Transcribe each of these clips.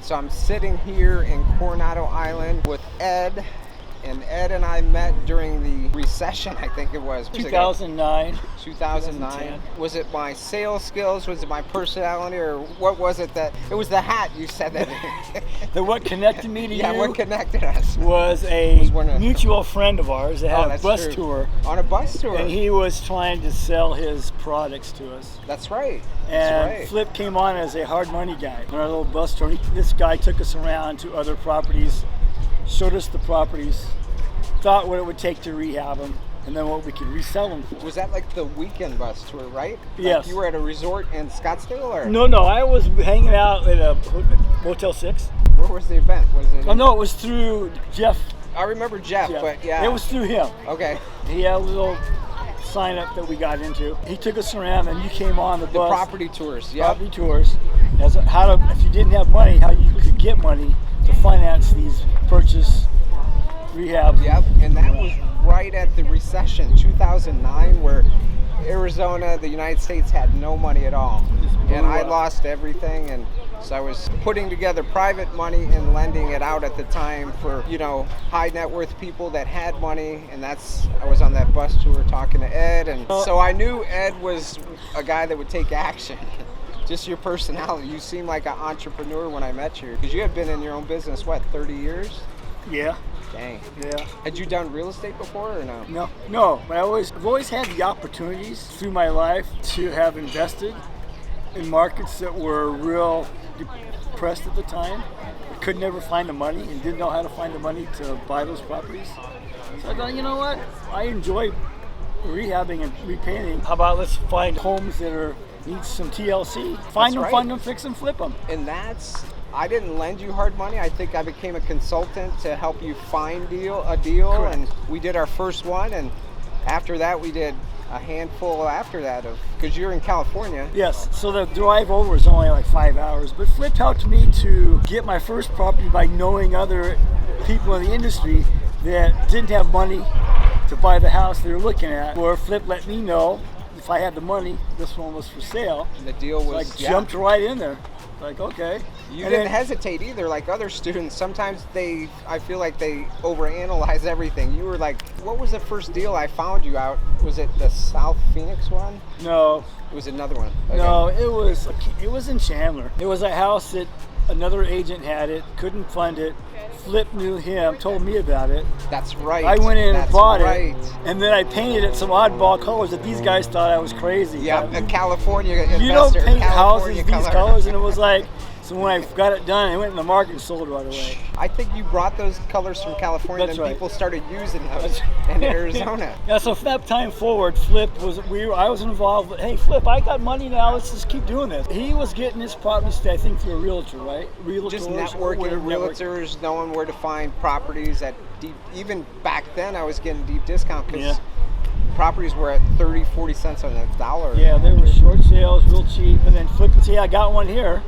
So I'm sitting here in Coronado Island with Ed, and Ed and I met during the recession, I think it was. 2009. 2009. Was it my sales skills? Was it my personality? Or what was it that, it was the hat you said that. What connected me to you? Yeah, what connected us? Was a mutual friend of ours that had a bus tour. On a bus tour. And he was trying to sell his products to us. That's right. And Flip came on as a hard money guy on our little bus tour. This guy took us around to other properties, showed us the properties, thought what it would take to rehab them, and then what we could resell them for. Was that like the weekend bus tour, right? Yes. Like you were at a resort in Scottsdale, or? No, I was hanging out at a Motel 6. Where was the event? Was it? Oh no, it was through Jeff. I remember Jeff, but yeah. It was through him. Okay. He had a little sign up that we got into. He took us around, and you came on the bus. The property tours, yeah. Property tours. As how to, if you didn't have money, how you could get money to finance these purchase rehabs. Yep, and that was right at the recession, 2009, where Arizona, the United States, had no money at all. And I lost everything, and so I was putting together private money and lending it out at the time for, high net worth people that had money, and I was on that bus tour talking to Ed, and so I knew Ed was a guy that would take action. Just your personality. You seemed like an entrepreneur when I met you, because you had been in your own business, 30 years? Yeah. Dang. Yeah. Had you done real estate before or no? No. But I've always had the opportunities through my life to have invested in markets that were real depressed at the time. I could never find the money and didn't know how to find the money to buy those properties. So I thought, you know what? I enjoy rehabbing and repainting. How about let's find homes that need some TLC. Find them, fix them, flip them. And I didn't lend you hard money. I think I became a consultant to help you find a deal. Correct. And we did our first one, and after that we did a handful after that because you're in California. Yes, so the drive over is only like 5 hours, but Flip helped me to get my first property by knowing other people in the industry that didn't have money to buy the house they were looking at, or Flip let me know if I had the money, this one was for sale. And the deal was, jumped right in there. Like, okay. You didn't hesitate either, like other students. Sometimes I feel like they overanalyze everything. You were like, what was the first deal I found you out? Was it the South Phoenix one? No. It was another one. Okay. No, it was in Chandler. It was a house that another agent had it, couldn't fund it. Flip knew him, told me about it. That's right. I went in and bought it, and then I painted it some oddball colors that these guys thought I was crazy. Yeah, a California investor. You don't paint houses these colors, and it was like, so when I got it done, I went in the market and sold it right away. I think you brought those colors from California, and people started using those in Arizona. Yeah, so from that time forward, I was involved. Hey, Flip, I got money now. Let's just keep doing this. He was getting his properties, I think, through a realtor, right? Just networking with realtors, knowing where to find properties at deep. Even back then, I was getting deep discount because properties were at 30, 40 cents on the dollar. Yeah, they were short sales, real cheap. And then Flip would say, I got one here.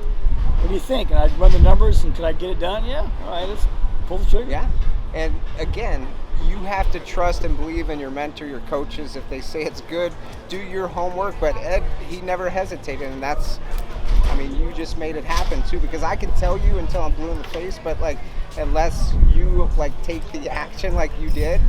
What do you think? And I'd run the numbers, and could I get it done? Yeah. All right, let's pull the trigger. Yeah. And again, you have to trust and believe in your mentor, your coaches. If they say it's good, do your homework. But Ed, he never hesitated, and you just made it happen too. Because I can tell you until I'm blue in the face, but unless you take the action like you did.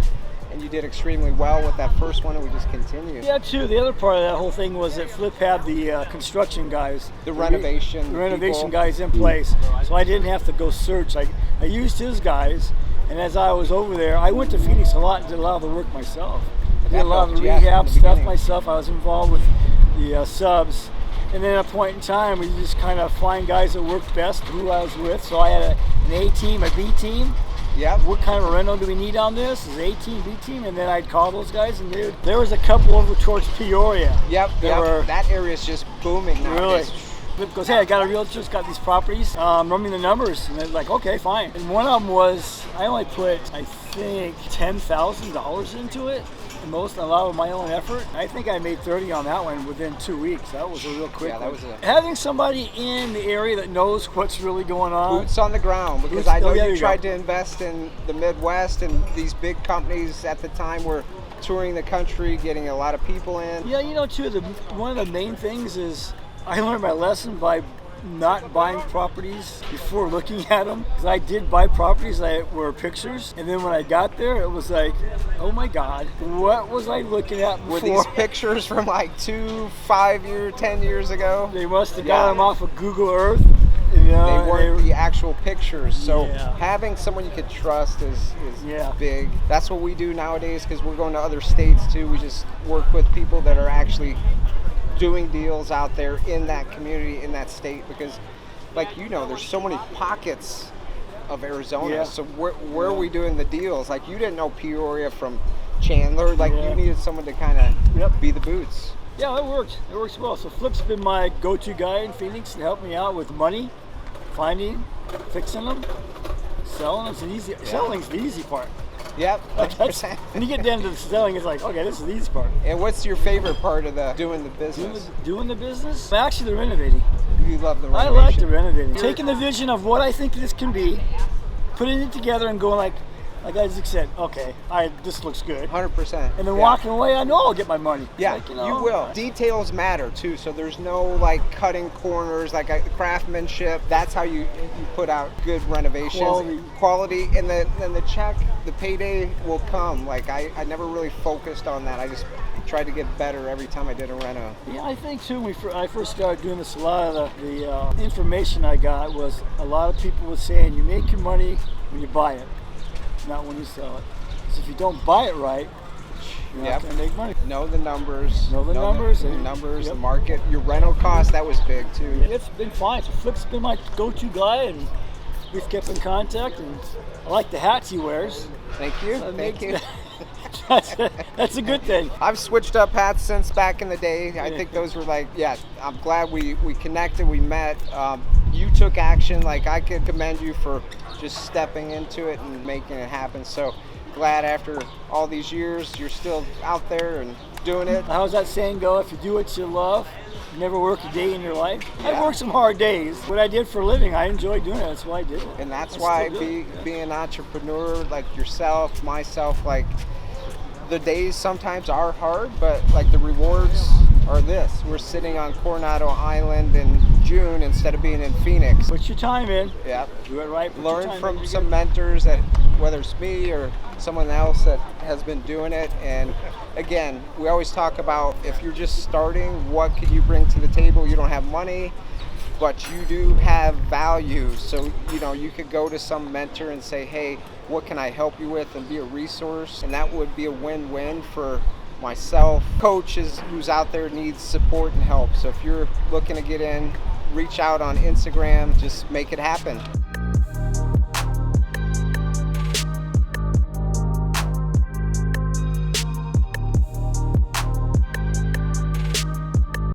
And you did extremely well with that first one, and we just continued. Yeah, too. The other part of that whole thing was that Flip had the construction guys. The renovation guys in place. So I didn't have to go search. I used his guys, and as I was over there, I went to Phoenix a lot and did a lot of the work myself. I did a lot of the rehab stuff myself. I was involved with the subs. And then at a point in time, we just kind of find guys that worked best, who I was with. So I had an A team, a B team. Yeah. What kind of rental do we need on this? Is A team, B team, and then I'd call those guys, and there was a couple over towards Peoria. Yep. That area is just booming now. Really. Flip goes, hey, I got a realtor, just got these properties. Run me the numbers, and they're like, okay, fine. And one of them was I only put I think $10,000 into it. A lot of my own effort. I think I made 30 on that one within 2 weeks. That was a real quick one. Having somebody in the area that knows what's really going on. Boots on the ground, because I know you tried to invest in the Midwest, and these big companies at the time were touring the country, getting a lot of people in. Yeah, too, one of the main things is I learned my lesson by not buying properties before looking at them. Because I did buy properties that were pictures, and then when I got there, it was like, oh my God, what was I looking at before? Were these pictures from like 2, 5 years, 10 years ago? They must have got them off of Google Earth. You know, they weren't the actual pictures. So Yeah. having someone you could trust is Yeah. big. That's what we do nowadays because we're going to other states too. We just work with people that are actually doing deals out there in that community, in that state, because like there's so many pockets of Arizona. Yeah. So where are we doing the deals? Like you didn't know Peoria from Chandler. Like Yeah. you needed someone to kind of Yep. be the boots. Yeah, it works. It works well. So Flip's been my go-to guy in Phoenix to help me out with money, finding, fixing them, selling them. It's an easy. Selling's the easy part. Yep, That's, 100%. when you get down to the selling, it's like, okay, this is the easy part. And what's your favorite part of doing the business? Doing the business? Actually, the renovating. You love the I renovation. like the renovating. Taking the vision of what I think this can be, putting it together and going like Isaac said, okay, this looks good. 100%. And then walking away, I know I'll get my money. Yeah, Like, you will. Details matter too, so there's no like cutting corners, like craftsmanship. That's how you put out good renovations. Quality, and then the check, the payday will come. Like I never really focused on that. I just tried to get better every time I did a reno. Yeah, I think too, when I first started doing this, a lot of the information I got was a lot of people were saying you make your money when you buy it, not when you sell it. Because if you don't buy it right, you're not going to make money. Know the numbers. Know the numbers. The numbers, the market. Your rental cost, that was big too. It's been fine. So Flip's been my go-to guy, and we've kept in contact, and I like the hats he wears. Thank you. Thank you. That's a good thing. I've switched up hats since back in the day. I think those were like, I'm glad we connected, we met. You took action. Like I could commend you for just stepping into it and making it happen. So glad after all these years, you're still out there and doing it. How's that saying go? If you do what you love, you never work a day in your life. Yeah. I worked some hard days. What I did for a living, I enjoyed doing it. That's why I did it. And that's why being an entrepreneur like yourself, myself, like the days sometimes are hard, but like the rewards are this. We're sitting on Coronado Island in June instead of being in Phoenix. Put your time in. Yeah. Do it right. Learn from some mentors, that whether it's me or someone else that has been doing it. And again, we always talk about if you're just starting, what could you bring to the table? You don't have money, but you do have value. So, you could go to some mentor and say, hey, what can I help you with, and be a resource. And that would be a win-win for myself. Coaches who's out there needs support and help. So if you're looking to get in, reach out on Instagram, just make it happen.